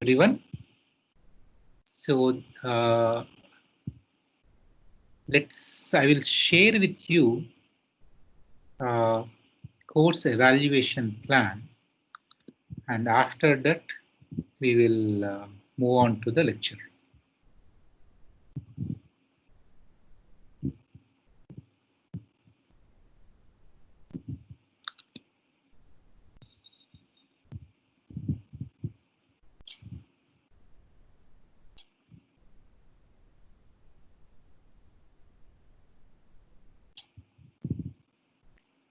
everyone. So I will share with you course evaluation plan, and after that we will move on to the lecture.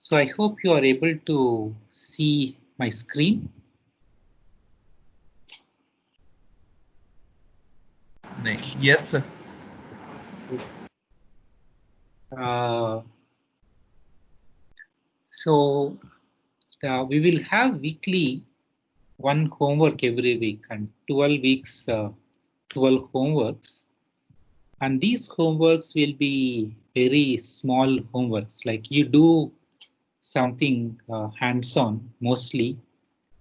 So I hope you are able to see my screen. Yes, sir. So we will have weekly one homework every week and 12 weeks, 12 homeworks. And these homeworks will be very small homeworks, like you do something hands-on mostly.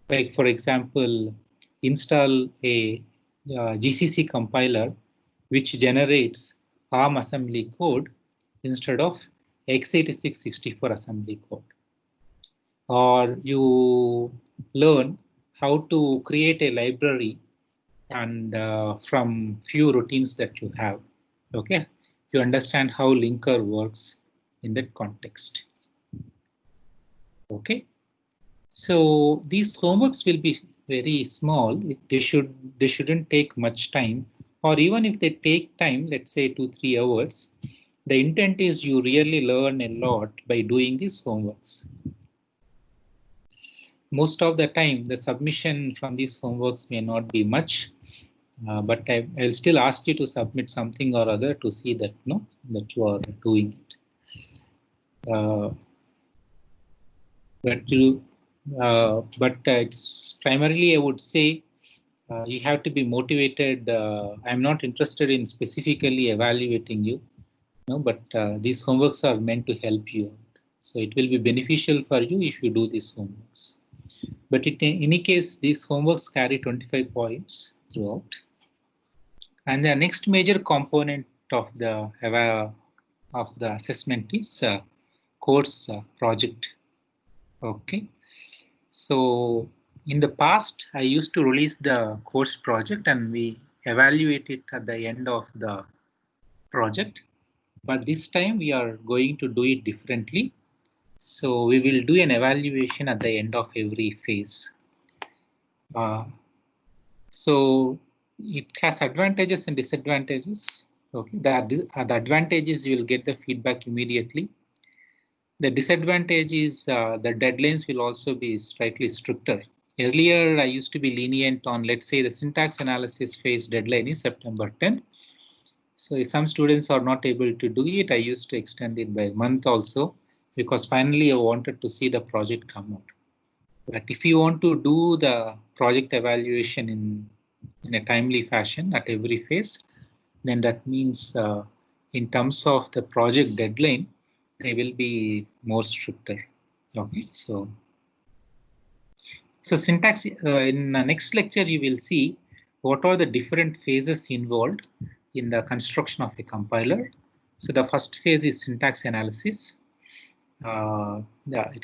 Like for example, install a GCC compiler which generates ARM assembly code instead of x86-64 assembly code. Or you learn how to create a library and from few routines that you have. Okay, you understand how linker works in that context. Okay, so these homeworks will be very small. They shouldn't take much time, or even if they take time, let's say 2-3 hours, the intent is you really learn a lot by doing these homeworks. Most of the time, the submission from these homeworks may not be much, but I'll still ask you to submit something or other to see that that you are doing it. But it's primarily, I would say, you have to be motivated. I'm not interested in specifically evaluating you, but these homeworks are meant to help you out. So it will be beneficial for you if you do these homeworks. But in any case, these homeworks carry 25 points throughout. And the next major component of the assessment is course project. Okay, so in the past, I used to release the course project and we evaluate it at the end of the project. But this time we are going to do it differently. So we will do an evaluation at the end of every phase. So it has advantages and disadvantages. Okay, the advantages, you will get the feedback immediately. The disadvantage is the deadlines will also be slightly stricter. Earlier, I used to be lenient on, let's say, the syntax analysis phase deadline is September 10th. So if some students are not able to do it, I used to extend it by a month also, because finally I wanted to see the project come out. But if you want to do the project evaluation in a timely fashion at every phase, then that means in terms of the project deadline, they will be more stricter. Okay, so syntax, in the next lecture, you will see what are the different phases involved in the construction of a compiler. So the first phase is syntax analysis. It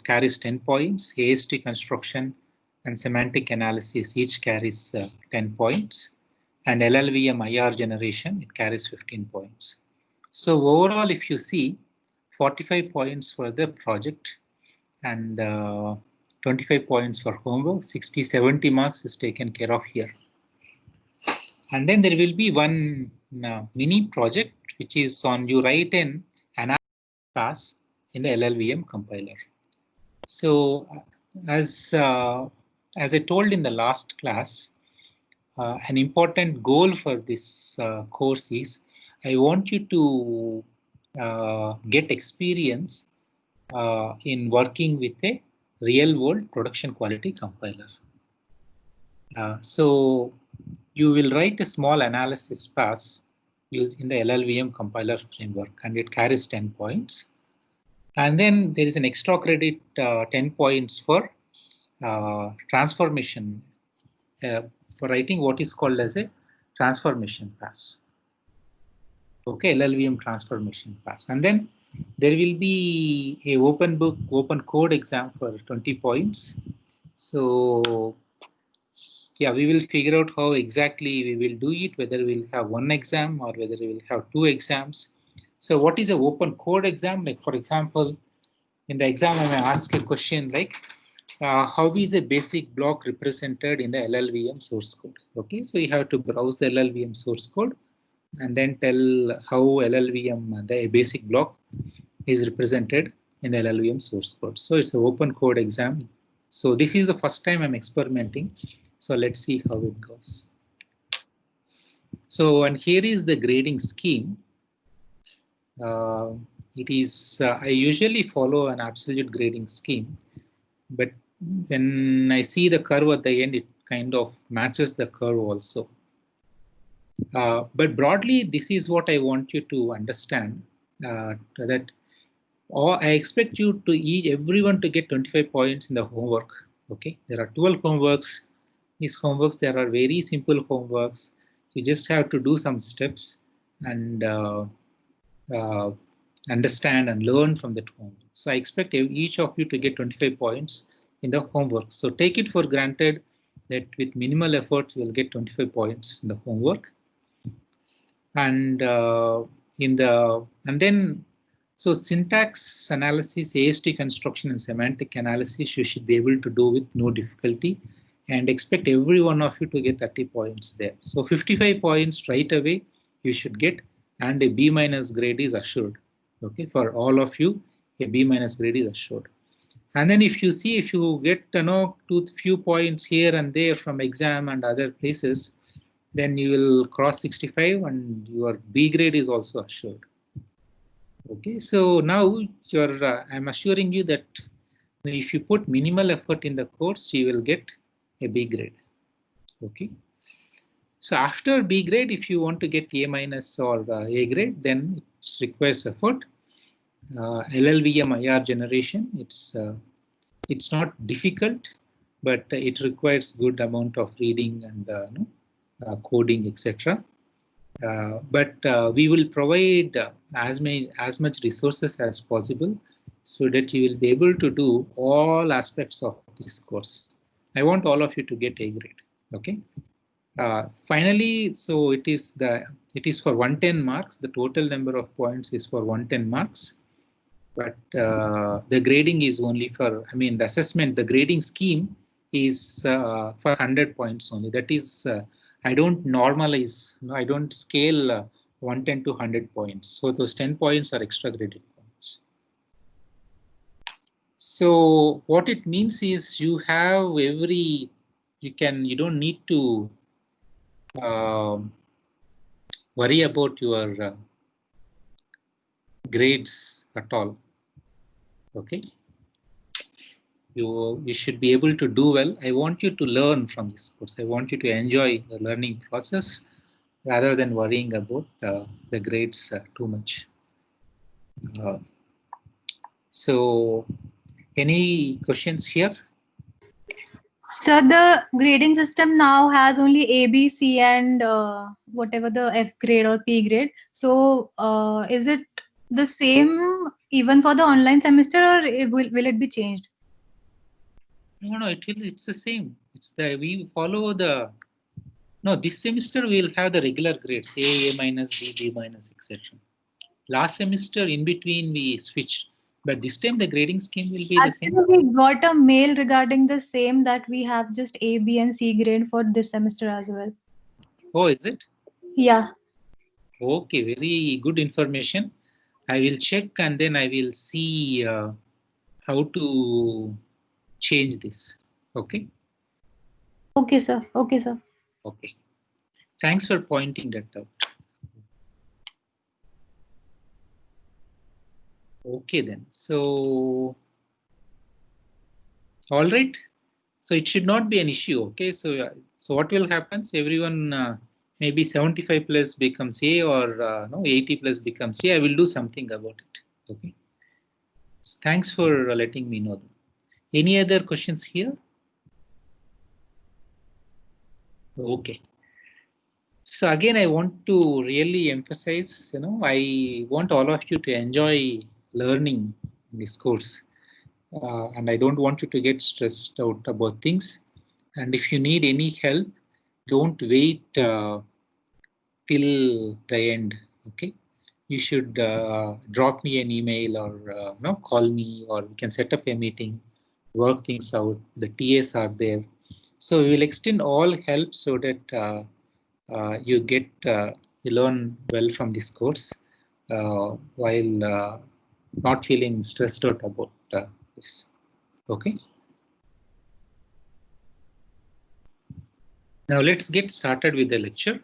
carries 10 points. AST construction and semantic analysis each carries 10 points. And LLVM IR generation, it carries 15 points. So overall, if you see, 45 points for the project and 25 points for homework, 60-70 marks is taken care of here. And then there will be one mini project, which is on you write an analysis pass in the LLVM compiler. So as I told in the last class, an important goal for this course is I want you to get experience in working with a real-world production quality compiler. So you will write a small analysis pass using the LLVM compiler framework, and it carries 10 points. And then there is an extra credit 10 points for transformation for writing what is called as a transformation pass. Okay, LLVM transformation pass. And then there will be a open book, open code exam for 20 points. So yeah, we will figure out how exactly we will do it, whether we'll have one exam or whether we will have two exams. So what is an open code exam? Like for example, in the exam, I may ask a question like, how is a basic block represented in the LLVM source code? Okay, so you have to browse the LLVM source code and then tell how LLVM, the basic block, is represented in the LLVM source code. So it's an open code exam. So this is the first time I'm experimenting. So let's see how it goes. So, and here is the grading scheme. It is, I usually follow an absolute grading scheme, but when I see the curve at the end, it kind of matches the curve also. But broadly, this is what I want you to understand, that I expect you to everyone to get 25 points in the homework. Okay, there are 12 homeworks. These homeworks, there are very simple homeworks. You just have to do some steps and understand and learn from that homework. So I expect each of you to get 25 points in the homework. So take it for granted that with minimal effort, you will get 25 points in the homework. And so syntax analysis, AST construction, and semantic analysis, you should be able to do with no difficulty, and expect every one of you to get 30 points there. So 55 points right away you should get, and a B- grade is assured. Okay, for all of you, a B- grade is assured. And then if you see, if you get too few points here and there from exam and other places, then you will cross 65 and your B grade is also assured. Okay, so now I'm assuring you that if you put minimal effort in the course, you will get a B grade. Okay, so after B grade, if you want to get A- or A grade, then it requires effort. LLVM IR generation, it's not difficult, but it requires good amount of reading and coding, etc. But we will provide as much resources as possible so that you will be able to do all aspects of this course. I want all of you to get A grade. Okay. Finally, so it is for 110 marks. The total number of points is for 110 marks. But the grading is only for, the assessment, the grading scheme is for 100 points only. That is, I don't normalize, I don't scale 110 to 100 points. So those 10 points are extra graded points. So what it means is you have you don't need to worry about your grades at all. Okay. You should be able to do well. I want you to learn from this course. I want you to enjoy the learning process rather than worrying about the grades too much. So, any questions here? So the grading system now has only A, B, C, and whatever the F grade or P grade. So is it the same even for the online semester, or will it be changed? No, it's the same. We follow the. No, this semester we'll have the regular grades, A minus, B minus, etc. Last semester in between we switched, but this time the grading scheme will be the same. Actually, we got a mail regarding the same, that we have just A, B, and C grade for this semester as well. Oh, is it? Yeah. Okay, very good information. I will check and then I will see how to change this. Okay. Okay, sir. Okay, sir. Okay. Thanks for pointing that out. Okay then. So, all right. So it should not be an issue. Okay. So what will happen? So everyone maybe 75 plus becomes A, or 80 plus becomes A. I will do something about it. Okay. Thanks for letting me know. Any other questions here? Okay. So again, I want to really emphasize, I want all of you to enjoy learning this course. And I don't want you to get stressed out about things. And if you need any help, don't wait till the end. Okay. You should drop me an email or call me, or we can set up a meeting, work things out. The TAs are there. So we will extend all help so that you learn well from this course while not feeling stressed out about this. Okay. Now let's get started with the lecture.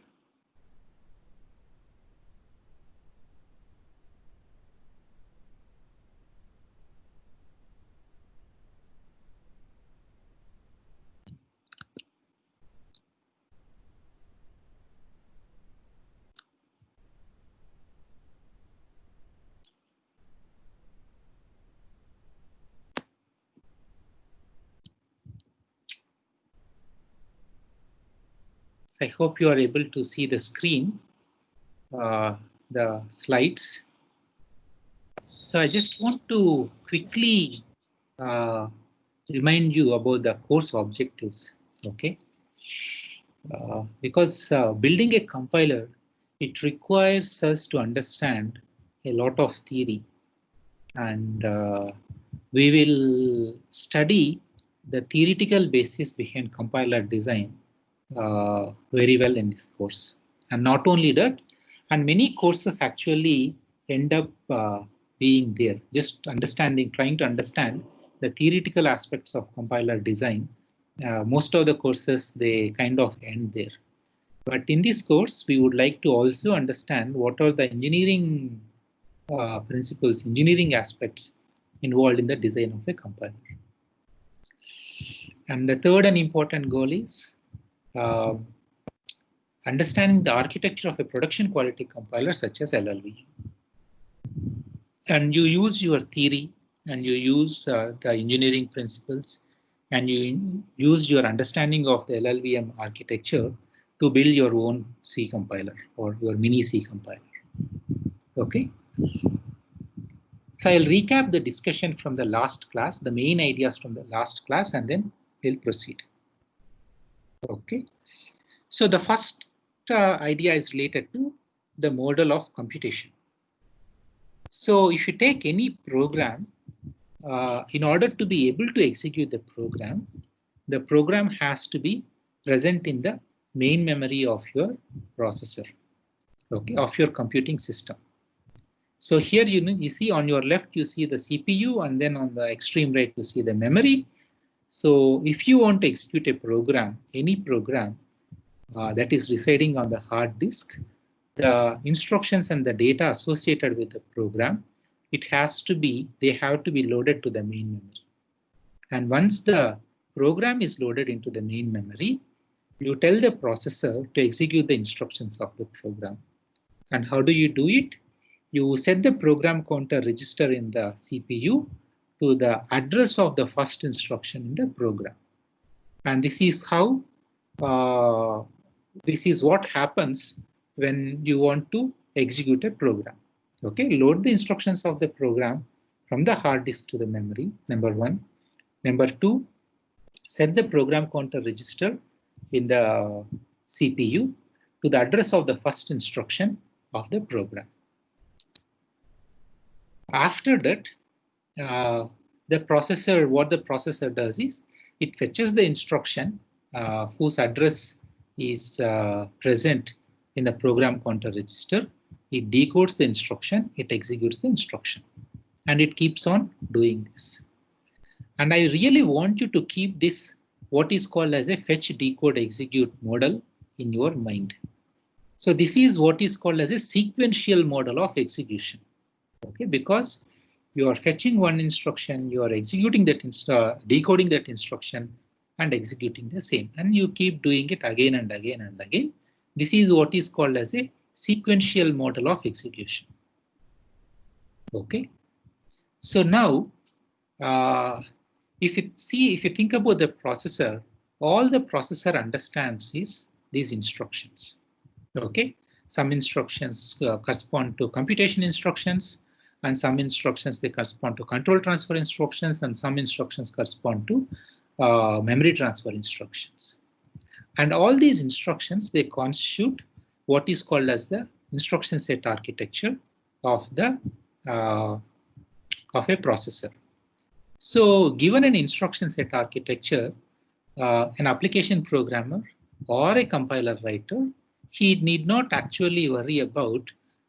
I hope you are able to see the screen, the slides. So I just want to quickly remind you about the course objectives. Okay. Because building a compiler, it requires us to understand a lot of theory, and we will study the theoretical basis behind compiler design very well in this course. And not only that, and many courses actually end up being there, just trying to understand the theoretical aspects of compiler design. Most of the courses, they kind of end there. But in this course, we would like to also understand what are the engineering principles, engineering aspects involved in the design of a compiler. And the third and important goal is understanding the architecture of a production quality compiler such as LLVM. And you use your theory, and you use the engineering principles, and you use your understanding of the LLVM architecture to build your own C compiler or your mini C compiler. Okay. So I'll recap the discussion from the last class, the main ideas from the last class, and then we'll proceed. Okay. So the first idea is related to the model of computation. So if you take any program, in order to be able to execute the program has to be present in the main memory of your processor, okay, of your computing system. So here you see on your left, you see the CPU, and then on the extreme right, you see the memory. So if you want to execute a program, any program that is residing on the hard disk, the instructions and the data associated with the program, they have to be loaded to the main memory. And once the program is loaded into the main memory, you tell the processor to execute the instructions of the program. And how do you do it? You set the program counter register in the CPU to the address of the first instruction in the program. And this is how, this is what happens when you want to execute a program. Okay, load the instructions of the program from the hard disk to the memory, number one. Number two, set the program counter register in the CPU to the address of the first instruction of the program. After that, what the processor does is it fetches the instruction whose address is present in the program counter register. It decodes the instruction, it executes the instruction, and it keeps on doing this. And I really want you to keep this, what is called as a fetch, decode, execute model in your mind. So this is what is called as a sequential model of execution. Okay, because you are fetching one instruction, you are executing that, decoding that instruction, and executing the same, and you keep doing it again and again and again. This is what is called as a sequential model of execution. Okay, so now if you think about the processor, all the processor understands is these instructions. Okay, some instructions correspond to computation instructions, and some instructions they correspond to control transfer instructions, and some instructions correspond to memory transfer instructions. And all these instructions, they constitute what is called as the instruction set architecture of the of a processor. So given an instruction set architecture, an application programmer or a compiler writer, he need not actually worry about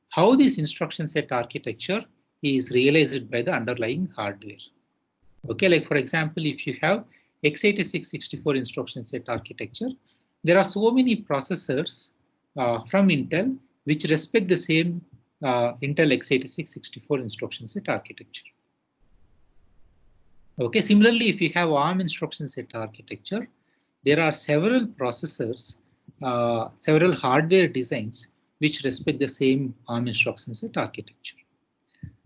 how this instruction set architecture is realized by the underlying hardware. Okay, like for example, if you have x86-64 instruction set architecture, there are so many processors from Intel which respect the same Intel x86-64 instruction set architecture. Okay, similarly, if you have ARM instruction set architecture, there are several processors, several hardware designs which respect the same ARM instruction set architecture.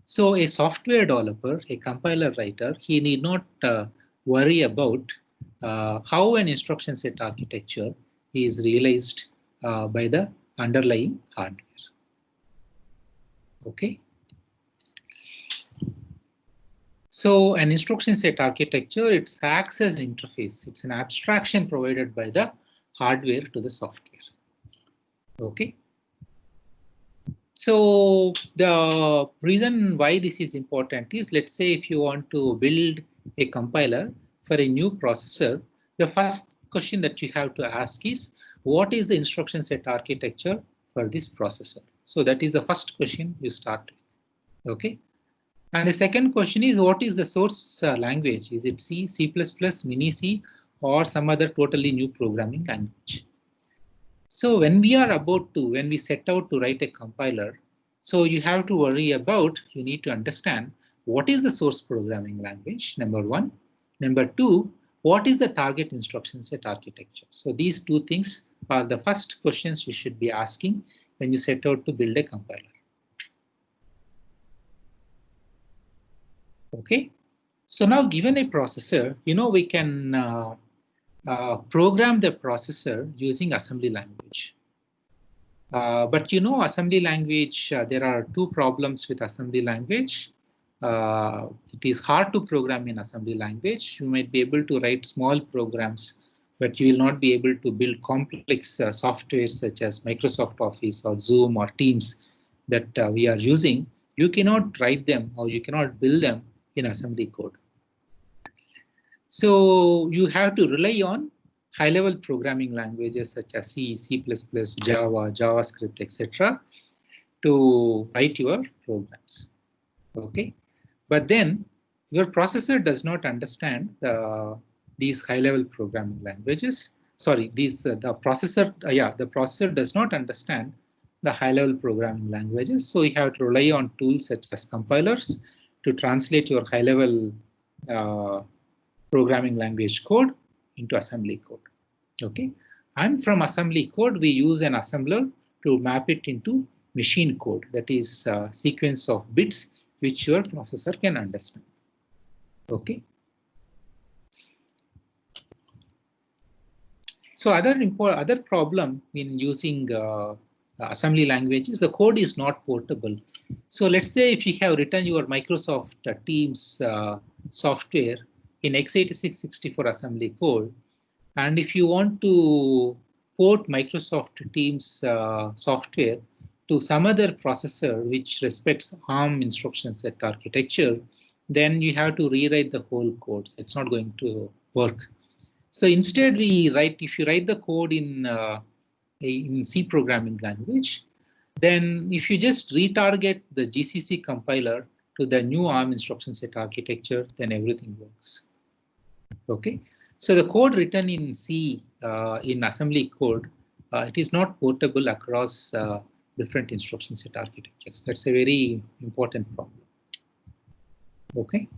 So a software developer, a compiler writer, he need not worry about how an instruction set architecture is realized by the underlying hardware. Okay. So an instruction set architecture, it acts as an interface. It's an abstraction provided by the hardware to the software. Okay. So the reason why this is important is, let's say if you want to build a compiler for a new processor, the first question that you have to ask is, what is the instruction set architecture for this processor? So that is the first question you start with. Okay. And the second question is, what is the source language? Is it C, C++, Mini C, or some other totally new programming language? So when we set out to write a compiler, so you have to worry about, you need to understand what is the source programming language, number one. Number two, what is the target instruction set architecture? So these two things are the first questions you should be asking when you set out to build a compiler. Okay, so now given a processor, we can program the processor using assembly language. But assembly language, there are two problems with assembly language. It is hard to program in assembly language. You might be able to write small programs, but you will not be able to build complex software such as Microsoft Office or Zoom or Teams that we are using. You cannot write them or you cannot build them in assembly code. So you have to rely on high-level programming languages such as C, C++, Java, JavaScript, etc. to write your programs. Okay, but then your processor does not understand these high-level programming languages. Sorry, the processor does not understand the high-level programming languages. So you have to rely on tools such as compilers to translate your high-level programming language code into assembly code. Okay, and from assembly code, we use an assembler to map it into machine code, that is a sequence of bits which your processor can understand. Okay. So other problem in using assembly language is the code is not portable. So let's say if you have written your Microsoft Teams software in x86-64 assembly code, and if you want to port Microsoft Teams software to some other processor which respects ARM instruction set architecture, then you have to rewrite the whole code. So it's not going to work. So instead, if you write the code in C programming language, then if you just retarget the GCC compiler to the new ARM instruction set architecture, then everything works. Okay, so the code written in C in assembly code, it is not portable across different instruction set architectures. That's a very important problem. Okay.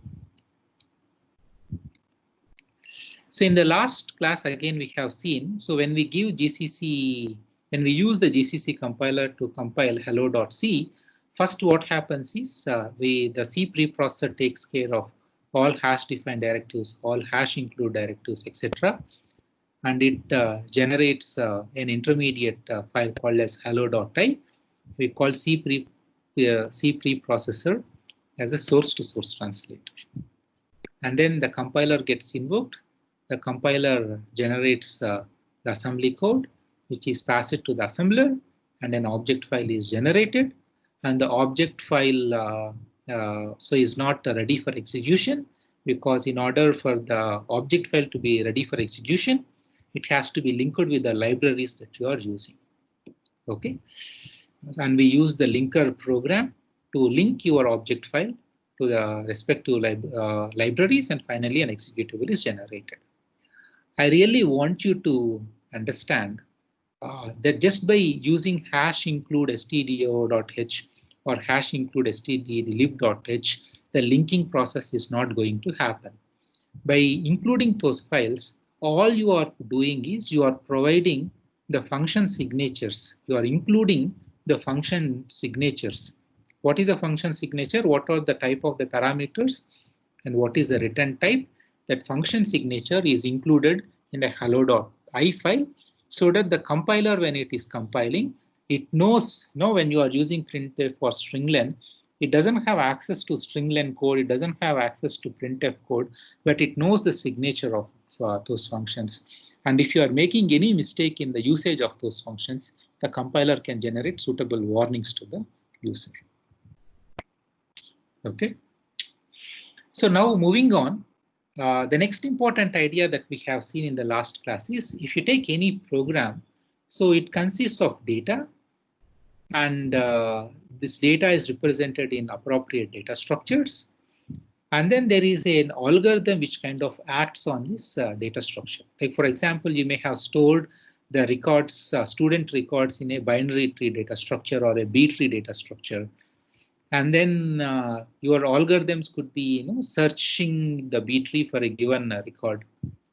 So in the last class, again, we have seen, so when we give GCC, when we use the GCC compiler to compile hello.c, first what happens is the C preprocessor takes care of all hash defined directives, all hash include directives, etc. and it generates an intermediate file called as hello.i. We call C preprocessor as a source-to-source translator. And then the compiler gets invoked. The compiler generates the assembly code, which is passed to the assembler, and an object file is generated. And the object file so is not ready for execution, because in order for the object file to be ready for execution, it has to be linked with the libraries that you are using. Okay, and we use the linker program to link your object file to the respective libraries, and finally an executable is generated. I really want you to understand that just by using hash include stdio.h or hash include stdlib.h, the linking process is not going to happen. By including those files, all you are doing is you are providing the function signatures. You are including the function signatures. What is a function signature? What are the type of the parameters? And what is the return type? That function signature is included in the hello.i file, so that the compiler, when it is compiling, it knows, when you are using printf or stringlen, it doesn't have access to stringlen code, it doesn't have access to printf code, but it knows the signature of those functions. And if you are making any mistake in the usage of those functions, the compiler can generate suitable warnings to the user. Okay. So now moving on, the next important idea that we have seen in the last class is, if you take any program, so it consists of data, and this data is represented in appropriate data structures. And then there is an algorithm which kind of acts on this data structure. Like, for example, you may have stored the records, student records, in a binary tree data structure or a B tree data structure. And then your algorithms could be, searching the B tree for a given record,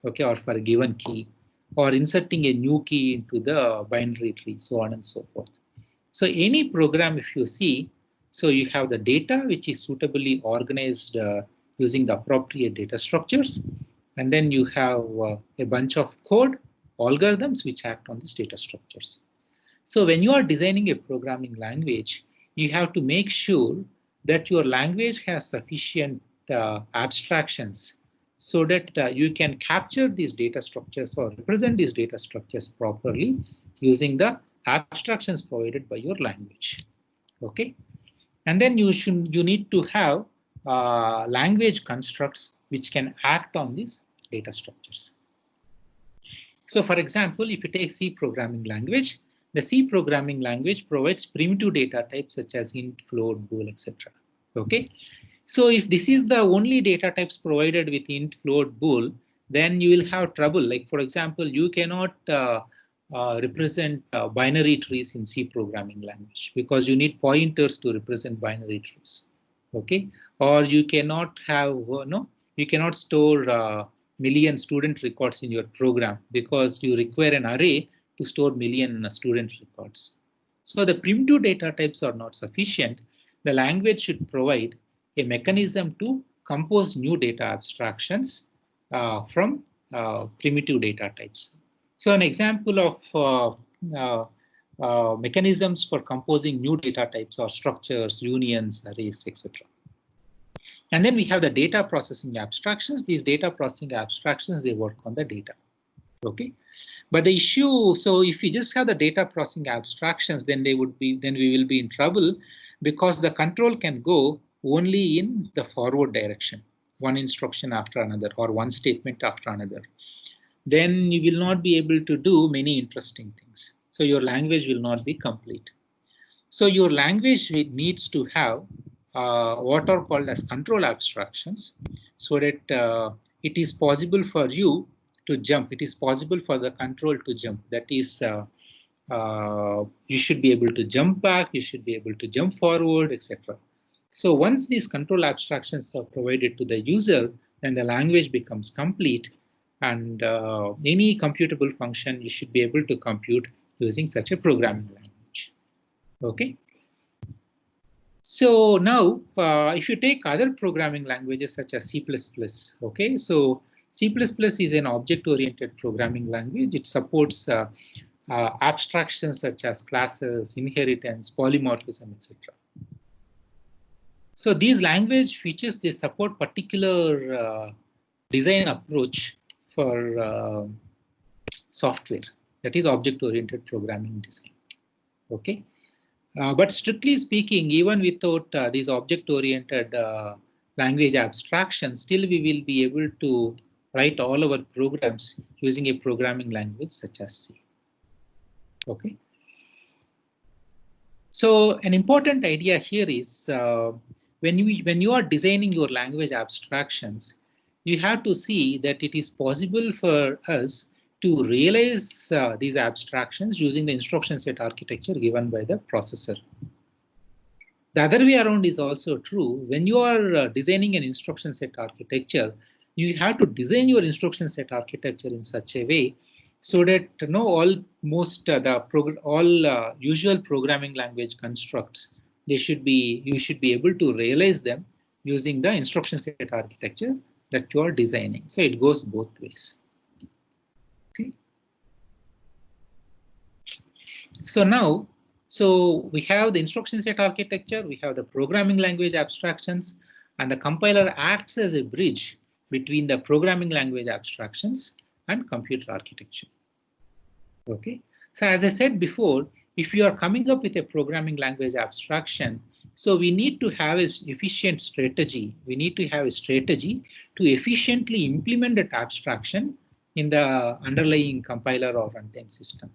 okay, or for a given key, or inserting a new key into the binary tree, so on and so forth. So any program, if you see, so you have the data which is suitably organized using the appropriate data structures, and then you have a bunch of code algorithms which act on these data structures. So when you are designing a programming language, you have to make sure that your language has sufficient abstractions, so that you can capture these data structures or represent these data structures properly using the abstractions provided by your language. Okay, and then you need to have language constructs which can act on these data structures. So for example, if you take C programming language, the C programming language provides primitive data types such as int, float, bool, etc. Okay, so if this is the only data types provided with int, float, bool, then you will have trouble. Like, for example, you cannot represent binary trees in C programming language, because you need pointers to represent binary trees. Okay, or you cannot have you cannot store million student records in your program, because you require an array to store million student records. So the primitive data types are not sufficient. The language should provide a mechanism to compose new data abstractions from primitive data types. So an example of mechanisms for composing new data types are structures, unions, arrays, etc. And then we have the data processing abstractions. These data processing abstractions, they work on the data. Okay, but the issue, so if we just have the data processing abstractions, then we will be in trouble, because the control can go only in the forward direction, one instruction after another or one statement after another. Then you will not be able to do many interesting things. So your language will not be complete. So your language needs to have what are called as control abstractions, so that it is possible for you to jump. It is possible for the control to jump. That is, you should be able to jump back, you should be able to jump forward, etc. So once these control abstractions are provided to the user, then the language becomes complete, and any computable function you should be able to compute using such a programming language. Okay. So now, if you take other programming languages such as C++, okay, so C++ is an object-oriented programming language. It supports abstractions such as classes, inheritance, polymorphism, etc. So these language features, they support particular design approach for software, that is object-oriented programming design. Okay, but strictly speaking, even without these object-oriented language abstractions, still we will be able to write all our programs using a programming language such as C. Okay. So an important idea here is when you are designing your language abstractions, you have to see that it is possible for us to realize these abstractions using the instruction set architecture given by the processor. The other way around is also true. When you are designing an instruction set architecture, you have to design your instruction set architecture in such a way so that all usual programming language constructs, you should be able to realize them using the instruction set architecture that you are designing. So it goes both ways. Okay. So now, we have the instruction set architecture, we have the programming language abstractions, and the compiler acts as a bridge between the programming language abstractions and computer architecture. Okay, so as I said before, if you are coming up with a programming language abstraction, so we need to have an efficient strategy. We need to have a strategy to efficiently implement that abstraction in the underlying compiler or runtime system.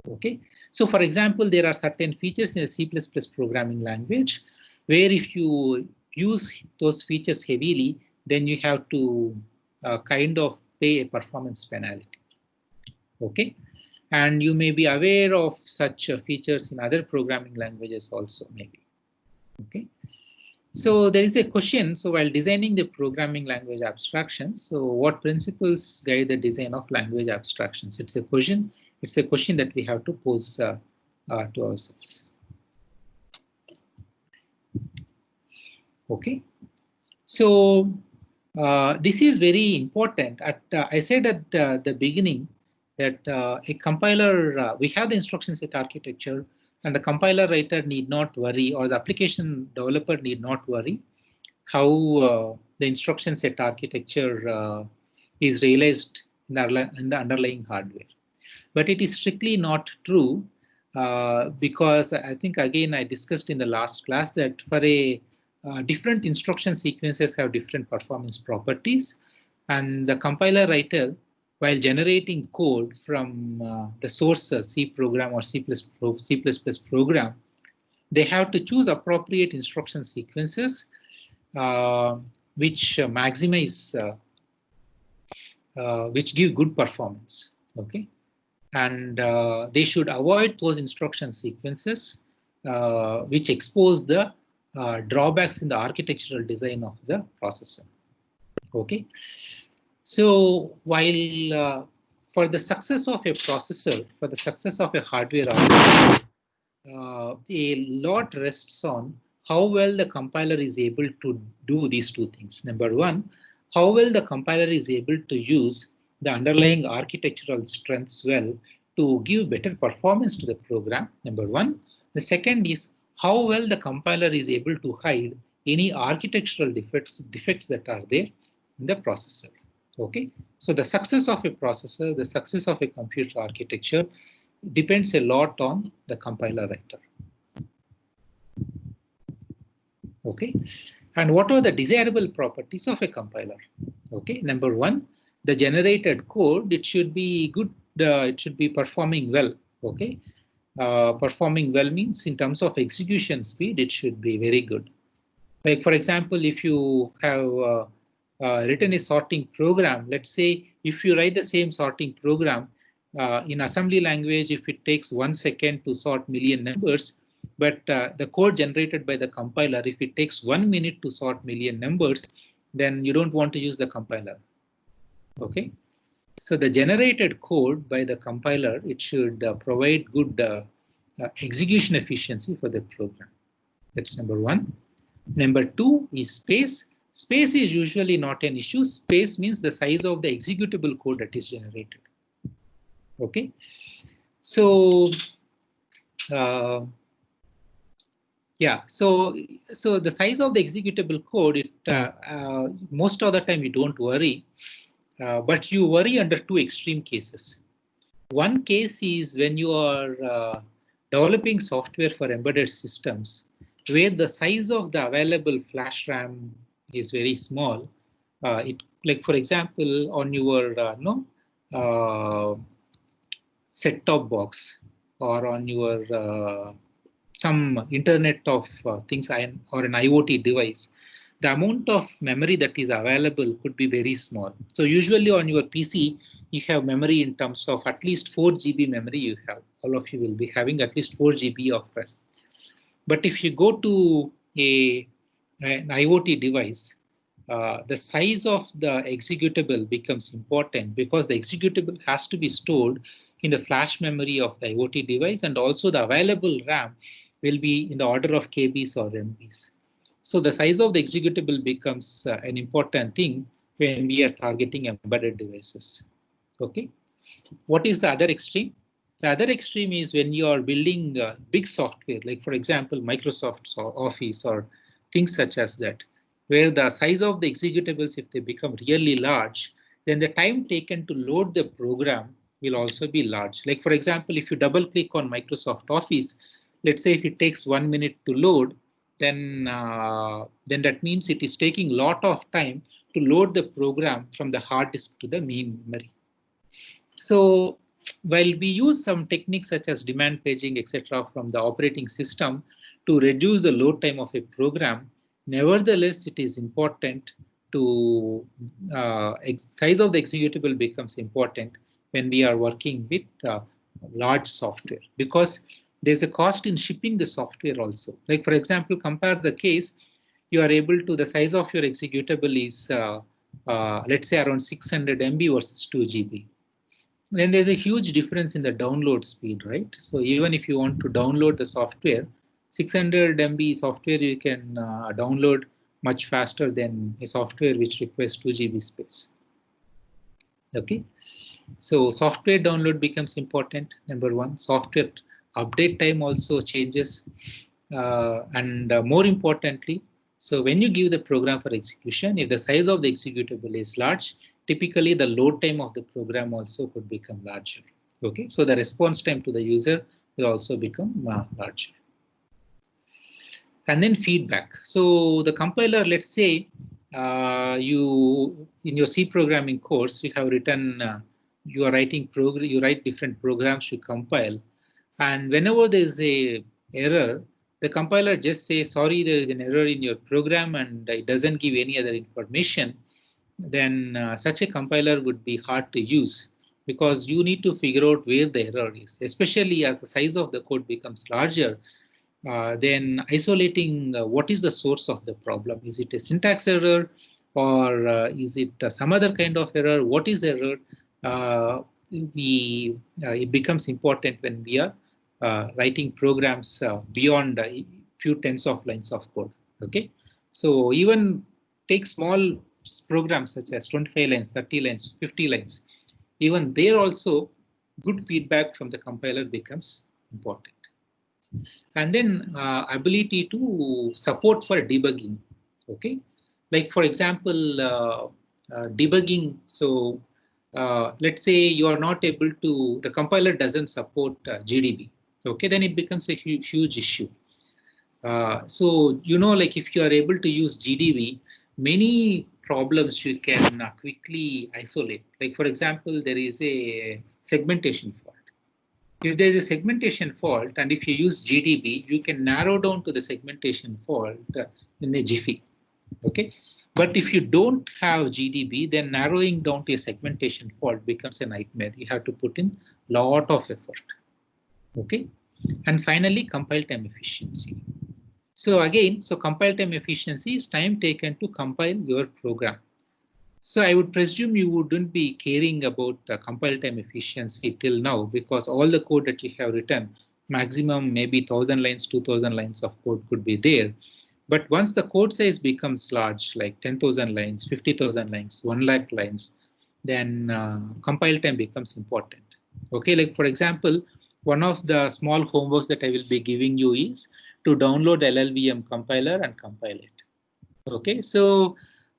Okay, so for example, there are certain features in a C++ programming language where if you use those features heavily, then you have to kind of pay a performance penalty. Okay, and you may be aware of such features in other programming languages also, maybe. Okay, so there is a question. So while designing the programming language abstractions, so what principles guide the design of language abstractions? It's a question. It's a question that we have to pose to ourselves. Okay, so this is very important. I said at the beginning that a compiler, we have the instruction set architecture, and the compiler writer need not worry, or the application developer need not worry how the instruction set architecture is realized in the underlying hardware. But it is strictly not true because I think, again, I discussed in the last class that for a different instruction sequences have different performance properties, and the compiler writer, while generating code from the source C program or C++ program, they have to choose appropriate instruction sequences which maximize, which give good performance. Okay, and they should avoid those instruction sequences which expose the drawbacks in the architectural design of the processor. Okay, so while for the success of a processor, for the success of a hardware architecture, a lot rests on how well the compiler is able to do these two things. Number one, how well the compiler is able to use the underlying architectural strengths well to give better performance to the program. Number one. The second is how well the compiler is able to hide any architectural defects that are there in the processor. Okay, so the success of a processor, the success of a computer architecture depends a lot on the compiler writer. Okay, and what are the desirable properties of a compiler? Okay, number one, the generated code, it should be good, it should be performing well. Okay, performing well means in terms of execution speed, it should be very good. Like for example, if you have written a sorting program, let's say if you write the same sorting program in assembly language, if it takes 1 second to sort million numbers, but the code generated by the compiler, if it takes 1 minute to sort million numbers, then you don't want to use the compiler. Okay, so the generated code by the compiler, it should provide good execution efficiency for the program. That's number one. Number two is space. Space is usually not an issue. Space means the size of the executable code that is generated. Okay, so yeah, so the size of the executable code, most of the time you don't worry, but you worry under two extreme cases. One case is when you are developing software for embedded systems, where the size of the available flash RAM is very small. Like for example, on your set-top box or on your some Internet of Things or an IoT device, the amount of memory that is available could be very small. So usually on your PC, you have memory in terms of at least 4 GB memory you have. All of you will be having at least 4 GB of RAM. But if you go to an IoT device, the size of the executable becomes important because the executable has to be stored in the flash memory of the IoT device, and also the available RAM will be in the order of KBs or MBs. So the size of the executable becomes an important thing when we are targeting embedded devices. Okay. What is the other extreme? The other extreme is when you are building big software, like for example, Microsoft's or Office or things such as that, where the size of the executables, if they become really large, then the time taken to load the program will also be large. Like for example, if you double click on Microsoft Office, let's say if it takes 1 minute to load, then that means it is taking a lot of time to load the program from the hard disk to the main memory. So while we use some techniques such as demand paging, etc., from the operating system to reduce the load time of a program, nevertheless, it is important to size of the executable becomes important when we are working with large software, because there's a cost in shipping the software also. Like for example, compare the case, you are able to, the size of your executable is let's say around 600 MB versus 2 GB. Then there's a huge difference in the download speed, right? So even if you want to download the software, 600 MB software you can download much faster than a software which requires 2 GB space. Okay, so software download becomes important, number one. Software update time also changes, and more importantly, so when you give the program for execution, if the size of the executable is large, typically the load time of the program also could become larger. Okay, so the response time to the user will also become larger. And then feedback. So the compiler, let's say you in your C programming course, you have written, you are writing program, you write different programs to compile, and whenever there is a error, the compiler just says, sorry, there is an error in your program, and it doesn't give any other information. Then such a compiler would be hard to use, because you need to figure out where the error is, especially as the size of the code becomes larger. Then isolating what is the source of the problem. Is it a syntax error, or is it some other kind of error? What is the error? It becomes important when we are writing programs beyond a few tens of lines of code. Okay, so even take small programs such as 25 lines, 30 lines, 50 lines. Even there also, good feedback from the compiler becomes important. And then ability to support for debugging. Okay, like for example, debugging. So let's say you are not able to, the compiler doesn't support GDB. Okay, then it becomes a huge issue. So like if you are able to use GDB, many problems you can quickly isolate. Like for example, there is a segmentation fault. If there is a segmentation fault, and if you use GDB, you can narrow down to the segmentation fault in a jiffy. Okay, but if you don't have GDB, then narrowing down to a segmentation fault becomes a nightmare. You have to put in a lot of effort. Okay, and finally, compile time efficiency. So again, so compile time efficiency is time taken to compile your program. So I would presume you wouldn't be caring about compile time efficiency till now, because all the code that you have written, maximum maybe 1,000 lines, 2,000 lines of code could be there. But once the code size becomes large, like 10,000 lines, 50,000 lines, 1 lakh lines, then compile time becomes important. Okay, like for example, one of the small homeworks that I will be giving you is to download LLVM compiler and compile it. Okay, so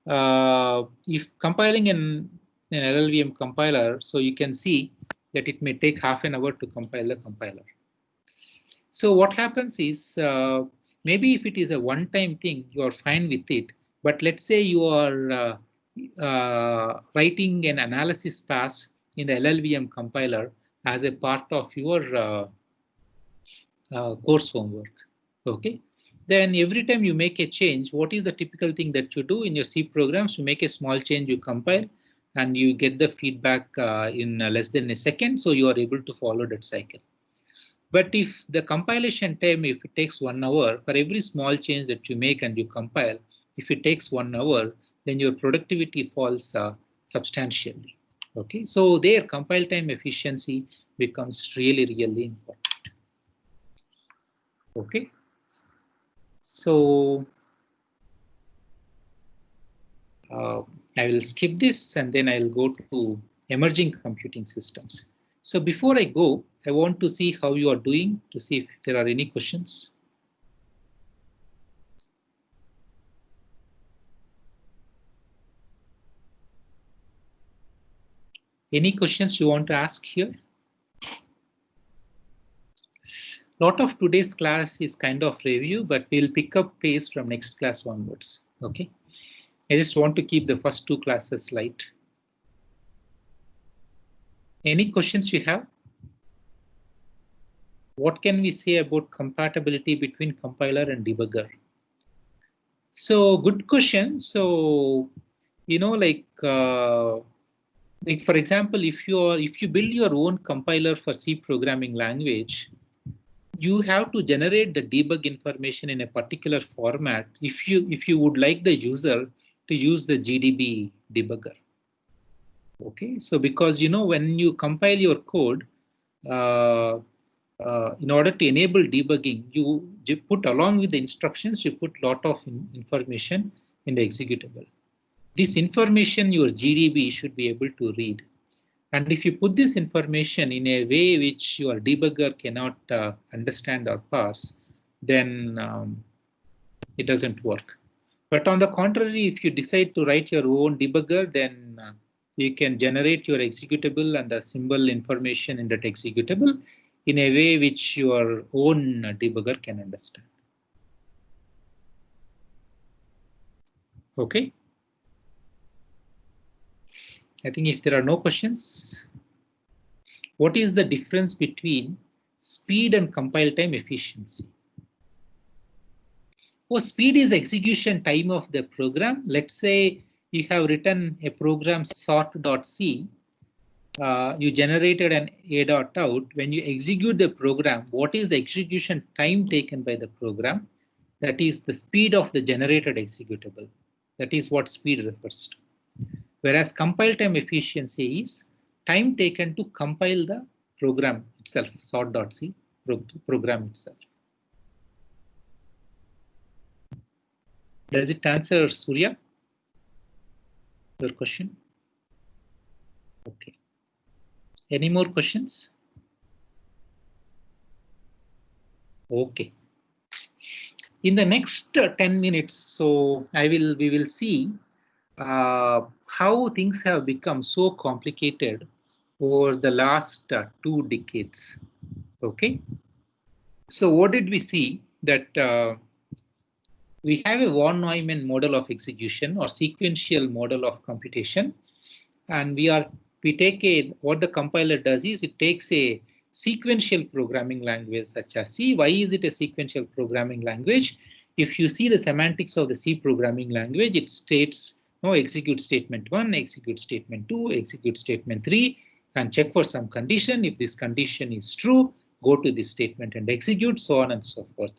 if compiling an LLVM compiler, so you can see that it may take half an hour to compile the compiler. So what happens is maybe if it is a one-time thing, you are fine with it. But let's say you are writing an analysis pass in the LLVM compiler as a part of your course homework. Okay. Then every time you make a change, what is the typical thing that you do in your C programs? You make a small change, you compile, and you get the feedback in less than a second. So you are able to follow that cycle. But if the compilation time, if it takes 1 hour, for every small change that you make and you compile, if it takes 1 hour, then your productivity falls substantially. Okay, so their compile time efficiency becomes really, really important. Okay, so I will skip this and then I'll go to emerging computing systems. So before I go, I want to see how you are doing, to see if there are any questions. Any questions you want to ask here? Lot of today's class is kind of review, but we'll pick up pace from next class onwards. Okay, I just want to keep the first 2 classes light. Any questions you have? What can we say about compatibility between compiler and debugger? So good question. So you know, like for example, if you build your own compiler for C programming language, you have to generate the debug information in a particular format if you would like the user to use the GDB debugger. Okay, so because when you compile your code, in order to enable debugging, you put along with the instructions, you put lot of information in the executable. This information your GDB should be able to read. And if you put this information in a way which your debugger cannot understand or parse, then it doesn't work. But on the contrary, if you decide to write your own debugger, then you can generate your executable and the symbol information in that executable in a way which your own debugger can understand. Okay. I think if there are no questions, what is the difference between speed and compile time efficiency? Oh, speed is execution time of the program. Let's say you have written a program sort.c. You generated an a.out. When you execute the program, what is the execution time taken by the program? That is the speed of the generated executable. That is what speed refers to. Whereas compile time efficiency is time taken to compile the program itself, sort.c program itself. Does it answer, Surya, your question? Okay. Any more questions? Okay. In the next 10 minutes, so we will see how things have become so complicated over the last 2 decades. Okay. So what did we see? That we have a von Neumann model of execution or sequential model of computation, and what the compiler does is it takes a sequential programming language such as C. Why is it a sequential programming language? If you see the semantics of the C programming language, it states execute statement 1, execute statement 2, execute statement 3, and check for some condition. If this condition is true, go to this statement and execute, so on and so forth.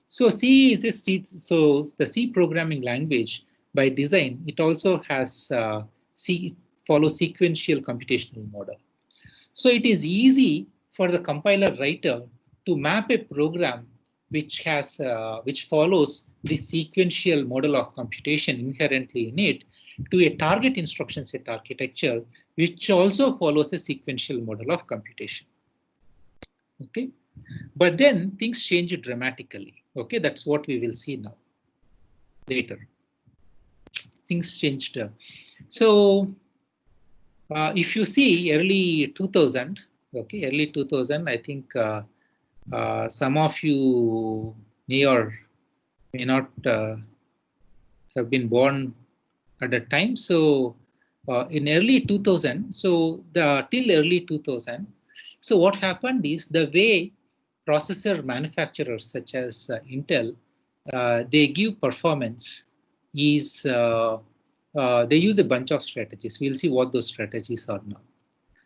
So C is the C programming language by design. It also has follow sequential computational model. So it is easy for the compiler writer to map a program which follows this sequential model of computation inherently in it to a target instruction set architecture, which also follows a sequential model of computation. Okay, but then things change dramatically. Okay, that's what we will see now. Later, things changed. So if you see early 2000, okay, early 2000, I think some of you may or may not have been born at that time. So in early 2000, so till early 2000, so what happened is the way processor manufacturers such as Intel, they give performance is they use a bunch of strategies. We'll see what those strategies are now.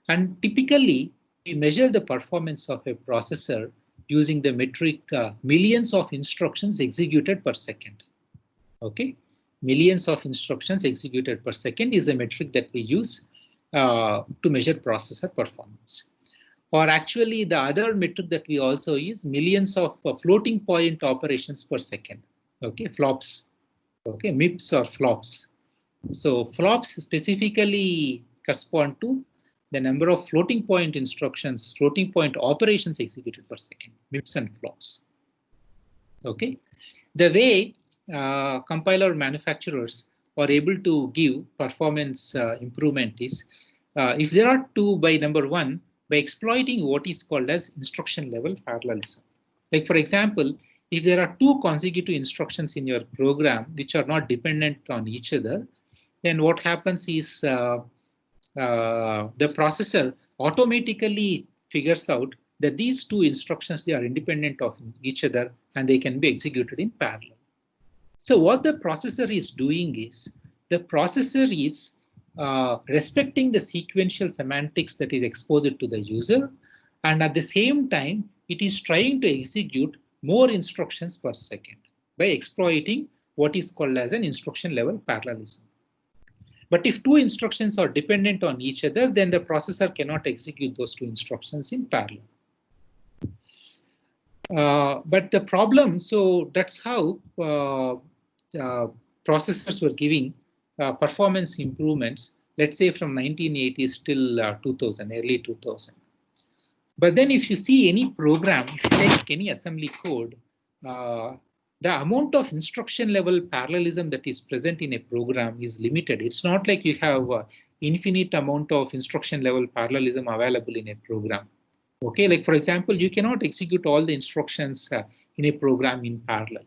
And typically, we measure the performance of a processor using the metric millions of instructions executed per second. Okay, millions of instructions executed per second is the metric that we use to measure processor performance. Or actually, the other metric that we also use millions of floating point operations per second. Okay, flops. Okay, MIPS or flops. So flops specifically correspond to the number of floating point instructions, floating point operations executed per second, MIPS and flops. Okay, the way compiler manufacturers are able to give performance improvement is if there are two, by number one, by exploiting what is called as instruction level parallelism. Like for example, if there are two consecutive instructions in your program which are not dependent on each other, then what happens is the processor automatically figures out that these two instructions, they are independent of each other and they can be executed in parallel. So what the processor is doing is the processor is respecting the sequential semantics that is exposed to the user, and at the same time it is trying to execute more instructions per second by exploiting what is called as an instruction level parallelism. But if two instructions are dependent on each other, then the processor cannot execute those two instructions in parallel. But the problem, so that's how processors were giving performance improvements, let's say from 1980s till 2000, early 2000. But then if you see any program, if you take any assembly code, the amount of instruction level parallelism that is present in a program is limited. It's not like you have infinite amount of instruction level parallelism available in a program. Okay, like for example, you cannot execute all the instructions in a program in parallel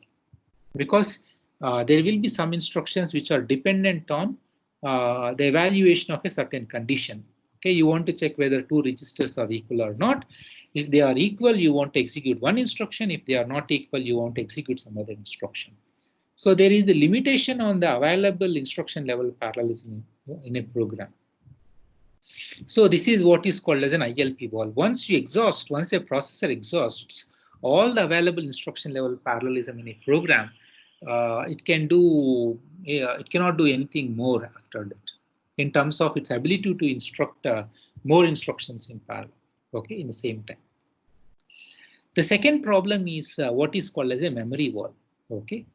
because there will be some instructions which are dependent on the evaluation of a certain condition. Okay, you want to check whether two registers are equal or not. If they are equal, you want to execute one instruction. If they are not equal, you want to execute some other instruction. So there is a limitation on the available instruction level parallelism in a program. So this is what is called as an ILP wall. Once a processor exhausts all the available instruction level parallelism in a program, it cannot do anything more after that in terms of its ability to instruct more instructions in parallel, okay, in the same time. The second problem is what is called as a memory wall. Okay,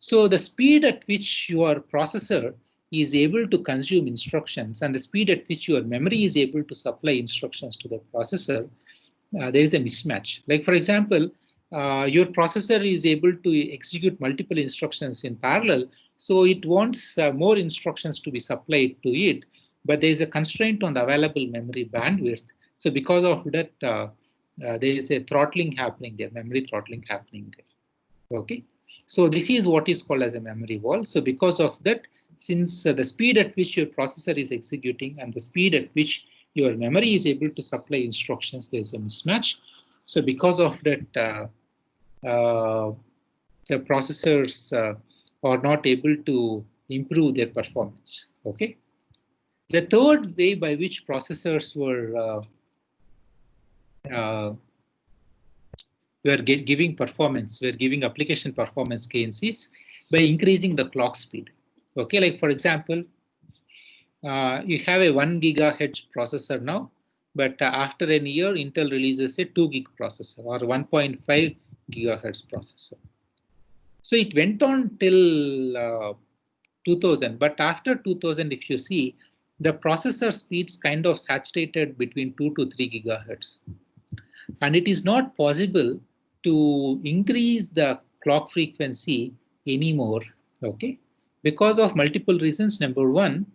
so the speed at which your processor is able to consume instructions and the speed at which your memory is able to supply instructions to the processor, there is a mismatch. Like for example, your processor is able to execute multiple instructions in parallel, so it wants more instructions to be supplied to it, but there is a constraint on the available memory bandwidth. So because of that, there is a throttling happening there, memory throttling happening there. Okay, so this is what is called as a memory wall. So because of that, since the speed at which your processor is executing and the speed at which your memory is able to supply instructions, there is a mismatch. So because of that, the processors are not able to improve their performance. Okay. The third way by which processors were giving performance, we're giving application performance gains is by increasing the clock speed. Okay, like for example, you have a 1 gigahertz processor now, but after a year, Intel releases a 2 gig processor or 1.5 gigahertz processor. So it went on till 2000, but after 2000, if you see, the processor speeds kind of saturated between 2 to 3 gigahertz. And it is not possible to increase the clock frequency anymore, okay? Because of multiple reasons. Number one,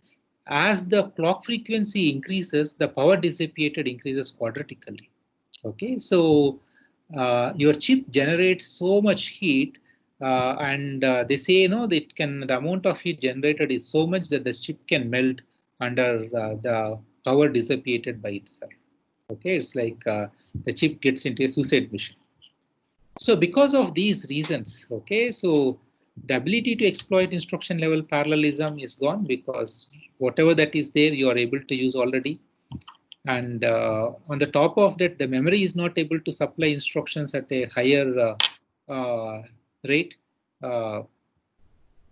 as the clock frequency increases, the power dissipated increases quadratically, okay? So your chip generates so much heat, and they say, you know, that the amount of heat generated is so much that the chip can melt under the power dissipated by itself. Okay, it's like the chip gets into a suicide mission. So because of these reasons, okay, so the ability to exploit instruction level parallelism is gone, because whatever that is there, you are able to use already. And on the top of that, the memory is not able to supply instructions at a higher rate,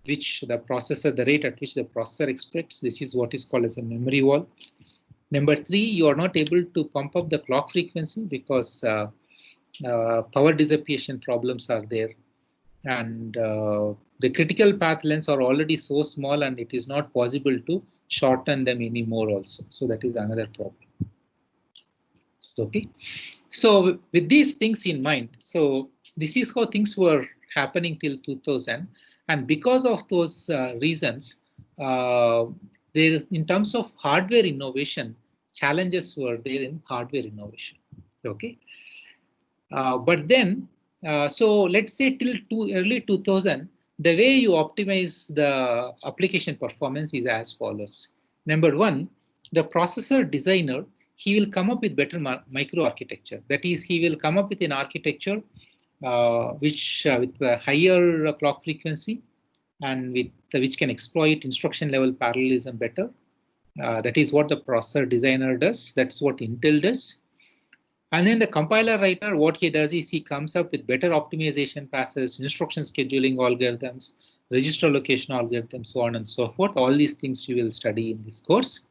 which the processor, the rate at which the processor expects. This is what is called as a memory wall. Number three, you are not able to pump up the clock frequency because power dissipation problems are there. And the critical path lengths are already so small, and it is not possible to shorten them anymore also. So that is another problem. Okay. So with these things in mind, so this is how things were happening till 2000. And because of those reasons, there, in terms of hardware innovation, challenges were there in hardware innovation. Okay. But then, so let's say till early 2000, the way you optimize the application performance is as follows. Number one, the processor designer, he will come up with better microarchitecture. That is, he will come up with an architecture which with a higher clock frequency and with which can exploit instruction level parallelism better. That is what the processor designer does. That's what Intel does. And then the compiler writer, what he does is he comes up with better optimization passes, instruction scheduling algorithms, register location algorithms, so on and so forth. All these things you will study in this course.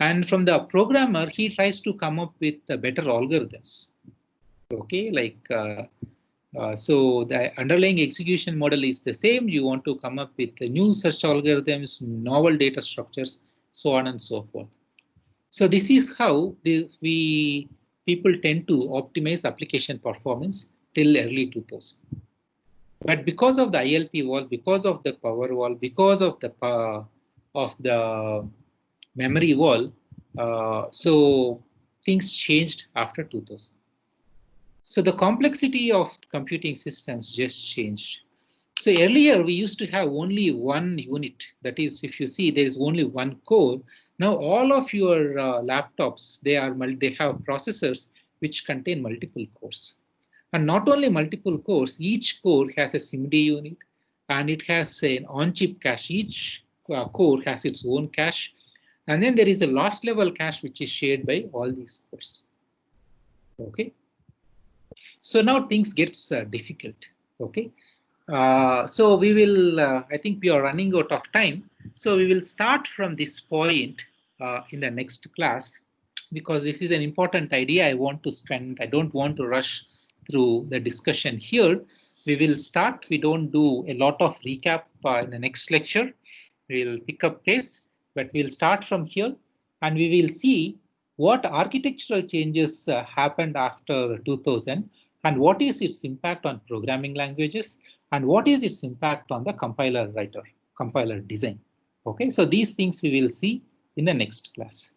And from the programmer, he tries to come up with better algorithms. Okay, like so the underlying execution model is the same. You want to come up with new search algorithms, novel data structures, so on and so forth. So this is how people tend to optimize application performance till early 2000. But because of the ILP wall, because of the power wall, because of the memory wall, so things changed after 2000. So the complexity of computing systems just changed. So earlier we used to have only one unit. That is, if you see, there is only one core. Now all of your laptops, they have processors which contain multiple cores. And not only multiple cores, each core has a SIMD unit and it has an on-chip cache. Each core has its own cache. And then there is a last level cache which is shared by all these cores. Okay. So now things get difficult. Okay. So we will, I think we are running out of time. So we will start from this point in the next class, because this is an important idea. I don't want to rush through the discussion here. We will start. We don't do a lot of recap in the next lecture. We'll pick up pace, but we'll start from here and we will see what architectural changes happened after 2000 and what is its impact on programming languages and what is its impact on the compiler design. Okay, so these things we will see in the next class.